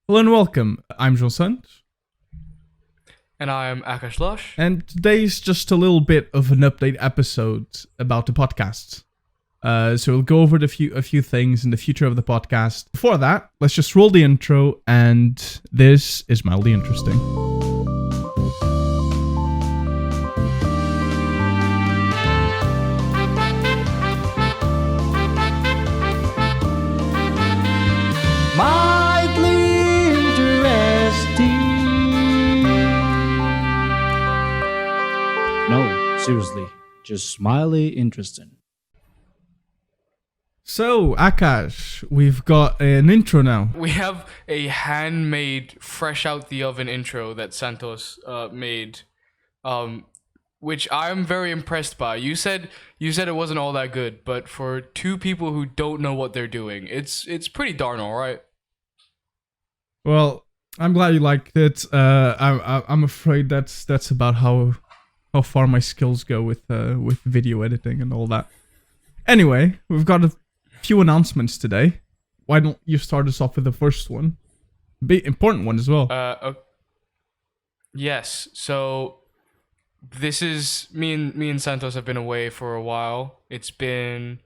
Hello and welcome. I'm John Sant, And I am Akash Lush. and today's just a little bit of an update episode about the podcast. So we'll go over a few things in the future of the podcast. Before that, let's just roll the intro, and this is mildly interesting. Mildly interesting. No, seriously, just mildly interesting. So, Akash, we've got an intro now. We have a handmade, fresh out the oven intro that Santos made, which I'm very impressed by. You said it wasn't all that good, but for two people who don't know what they're doing, it's pretty darn alright. Well, I'm glad you liked it. I'm afraid that's about how far my skills go with video editing and all that. Anyway, we've got a few announcements today. Why don't you start us off with the first one? Big important one as well. Yes. So this is me and Santos have been away for a while. It's been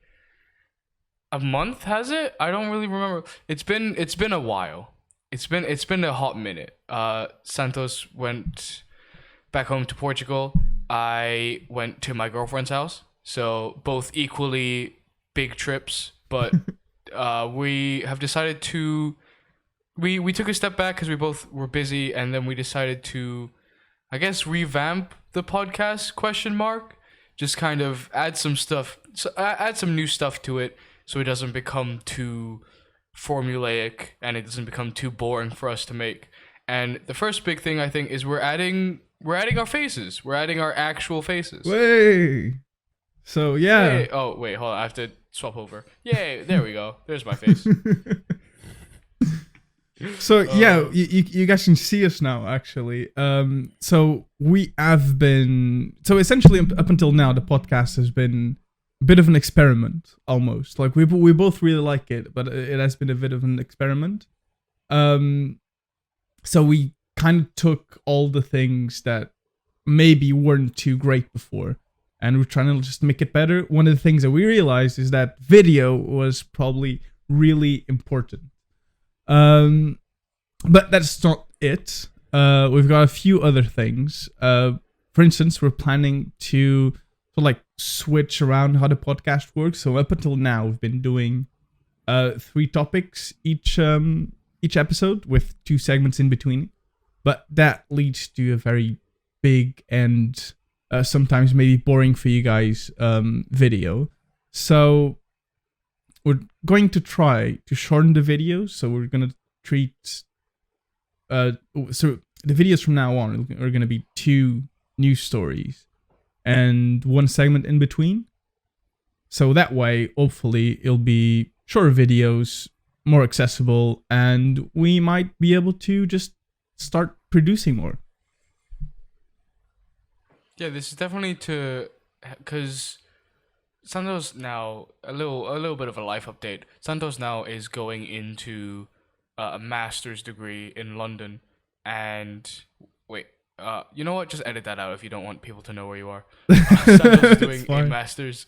a month, has it? I don't really remember. It's been a while. It's been a hot minute. Santos went back home to Portugal. I went to my girlfriend's house. So both equally big trips, but we have decided to we took a step back because we both were busy, and then we decided to, I guess, revamp the podcast ? Just kind of add some stuff, add some new stuff to it, so it doesn't become too formulaic and it doesn't become too boring for us to make. And the first big thing, I think, is we're adding our faces. We're adding our actual faces. Way. So yeah. Yay. Oh wait, hold on. I have to swap over. Yay! There we go. There's my face. So yeah, you guys can see us now. Actually, so we have been. So essentially, up until now, the podcast has been a bit of an experiment, almost. Like we both really like it, but it has been a bit of an experiment. So we kind of took all the things that maybe weren't too great before, and we're trying to just make it better. One of the things that we realized is that video was probably really important. But that's not it. We've got a few other things. For instance, we're planning to switch around how the podcast works. So up until now, we've been doing 3 topics each episode with 2 segments in between. But that leads to a very big and sometimes maybe boring for you guys video. So we're going to try to shorten the videos. So we're going to treat... so the videos from now on are going to be 2 news stories and 1 segment in between. So that way, hopefully, it'll be shorter videos, more accessible, and we might be able to just start producing more. Yeah, this is definitely because Santos now, a little bit of a life update. Santos now is going into a master's degree in London, and wait, you know what? Just edit that out if you don't want people to know where you are. Santos is doing a master's.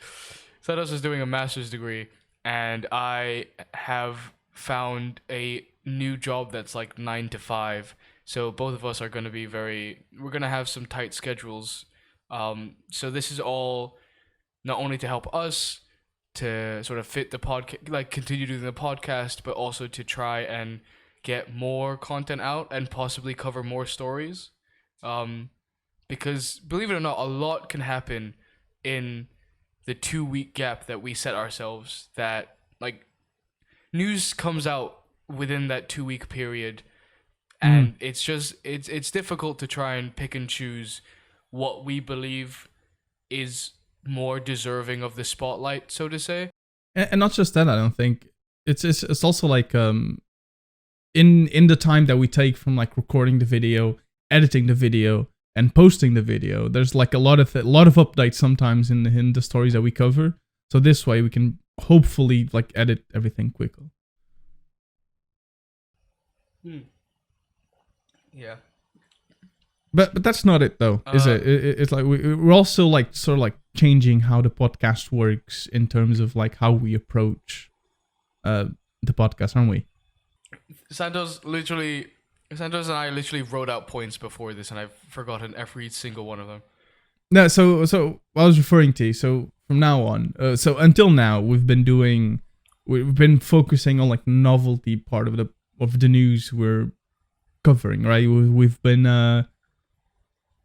Santos is doing a master's degree, and I have found a new job that's like 9 to 5. So both of us are going to be we're going to have some tight schedules. So this is all not only to help us to sort of fit the podcast, like continue doing the podcast, but also to try and get more content out and possibly cover more stories. Because believe it or not, a lot can happen in the 2-week gap that we set ourselves. That like news comes out within that 2-week period, and it's just it's difficult to try and pick and choose what we believe is more deserving of the spotlight, so to say. And not just that, I don't think it's also like in the time that we take from like recording the video, editing the video, and posting the video, there's like a lot of updates sometimes in the stories that we cover. So this way we can hopefully like edit everything quicker. Yeah. But that's not it though, is it? It's like we're also like sort of like changing how the podcast works in terms of like how we approach the podcast, aren't we? Santos and I literally wrote out points before this, and I've forgotten every single one of them. No, so what I was referring to. So from now on, so until now, we've been focusing on like novelty part of the news we're covering, right? We've been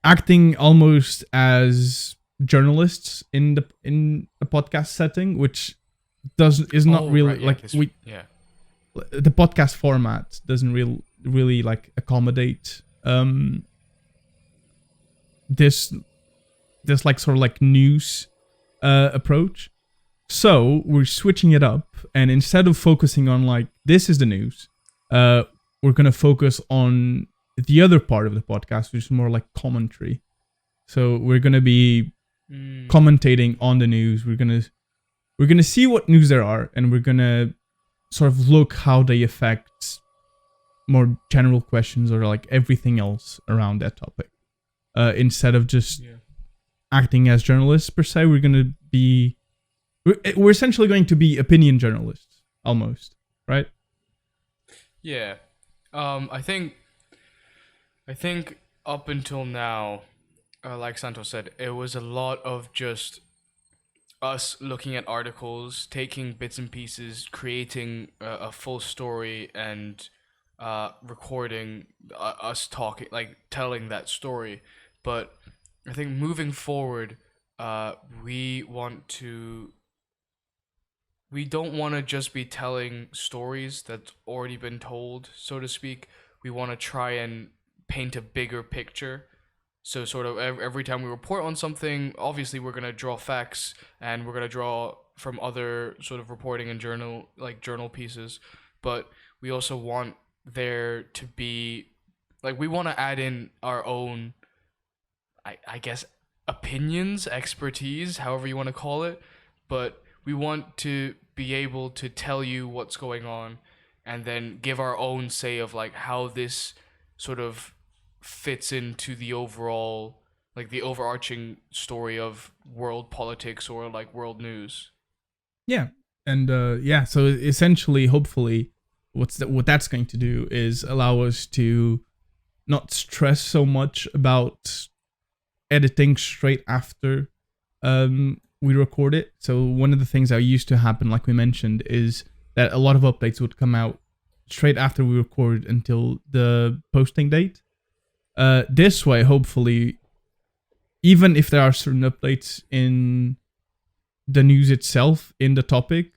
acting almost as journalists in a podcast setting, which is not really like the podcast format doesn't really like accommodate this like sort of like news approach. So we're switching it up, and instead of focusing on like this is the news, we're gonna focus on the other part of the podcast, which is more like commentary. So we're gonna be commentating on the news. We're gonna see what news there are, and we're gonna sort of look how they affect more general questions or like everything else around that topic. Instead of just acting as journalists per se, we're essentially going to be opinion journalists almost, right? Yeah. I think up until now, like Santos said, it was a lot of just us looking at articles, taking bits and pieces, creating a full story, and recording us talking, like telling that story. But I think moving forward, we don't want to just be telling stories that's already been told, so to speak. We want to try and paint a bigger picture. So sort of every time we report on something, obviously we're going to draw facts, and we're going to draw from other sort of reporting and journal pieces. But we also want there to be, like, we want to add in our own, I guess, opinions, expertise, however you want to call it. But we want to be able to tell you what's going on, and then give our own say of like how this sort of fits into the overall, like the overarching story of world politics or like world news. Yeah. And so essentially, hopefully, what that's going to do is allow us to not stress so much about editing straight after we record it. So one of the things that used to happen, like we mentioned, is that a lot of updates would come out straight after we record until the posting date. This way, hopefully, even if there are certain updates in the news itself, in the topic,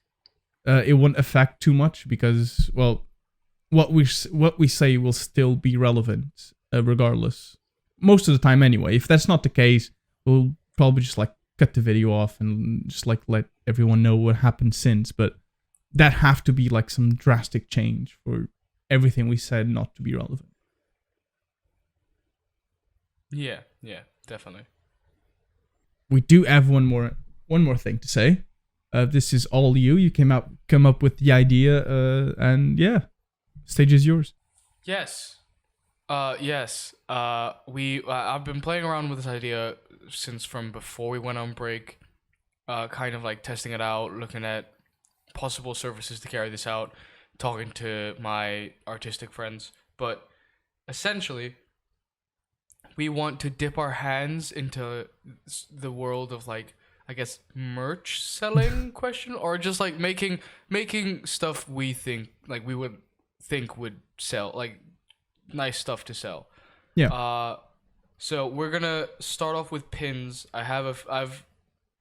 it won't affect too much because, well, what we say will still be relevant regardless. Most of the time anyway. If that's not the case, we'll probably just like cut the video off and just like let everyone know what happened since. But that have to be like some drastic change for everything we said not to be relevant. Yeah, definitely. We do have one more thing to say. This is all you. You come up with the idea, and yeah, stage is yours. Yes. I've been playing around with this idea since from before we went on break, kind of like testing it out, looking at possible services to carry this out, talking to my artistic friends. But essentially, we want to dip our hands into the world of like, I guess, merch selling question, or just like making stuff we think like we would think would sell, like nice stuff to sell. Yeah. So we're gonna start off with pins. I've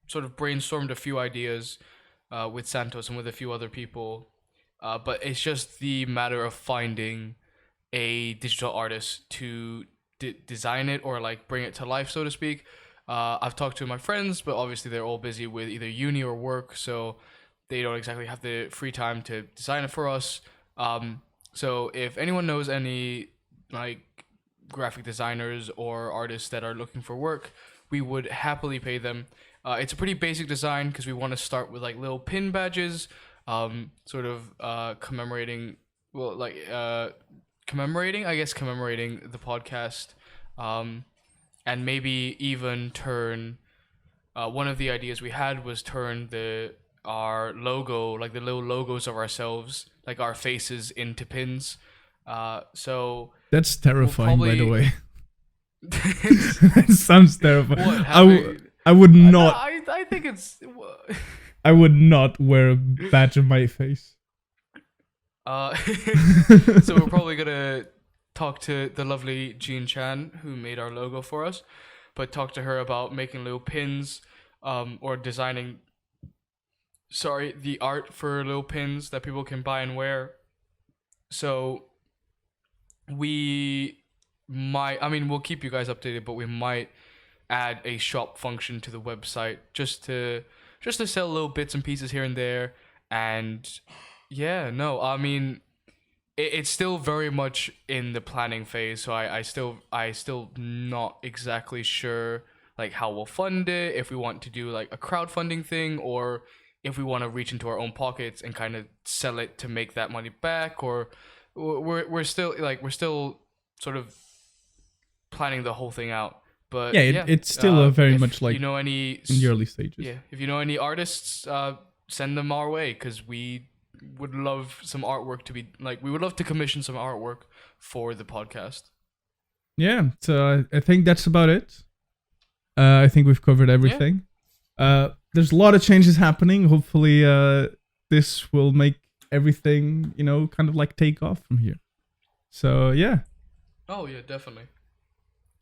sort of brainstormed a few ideas with Santos and with a few other people, but it's just the matter of finding a digital artist to design it or like bring it to life, so to speak. I've talked to my friends, but obviously they're all busy with either uni or work, so they don't exactly have the free time to design it for us. So if anyone knows any like graphic designers or artists that are looking for work, we would happily pay them. It's a pretty basic design because we want to start with like little pin badges, sort of commemorating, well, like commemorating the podcast, and maybe even turn. One of the ideas we had was turn our logo, like the little logos of ourselves, like our faces, into pins. So That's terrifying, by the probably- way. That sounds terrifying. What, I would not. I think it's. I would not wear a badge on my face. So we're probably gonna talk to the lovely Jean Chan who made our logo for us, but talk to her about making little pins, or designing. Sorry, the art for little pins that people can buy and wear. So we might. I mean, we'll keep you guys updated, but we might add a shop function to the website just to sell little bits and pieces here and there. And yeah, no, I mean, it's still very much in the planning phase, so I still not exactly sure like how we'll fund it, if we want to do like a crowdfunding thing, or if we want to reach into our own pockets and kind of sell it to make that money back, or we're still sort of planning the whole thing out. But Yeah, it's still very if much like you know any in the early stages. yeah, if you know any artists, send them our way, because we would love some artwork to be like. We would love to commission some artwork for the podcast. Yeah, so I think that's about it. I think we've covered everything. There's a lot of changes happening. Hopefully, this will make everything, kind of like take off from here. So yeah. Oh yeah, definitely.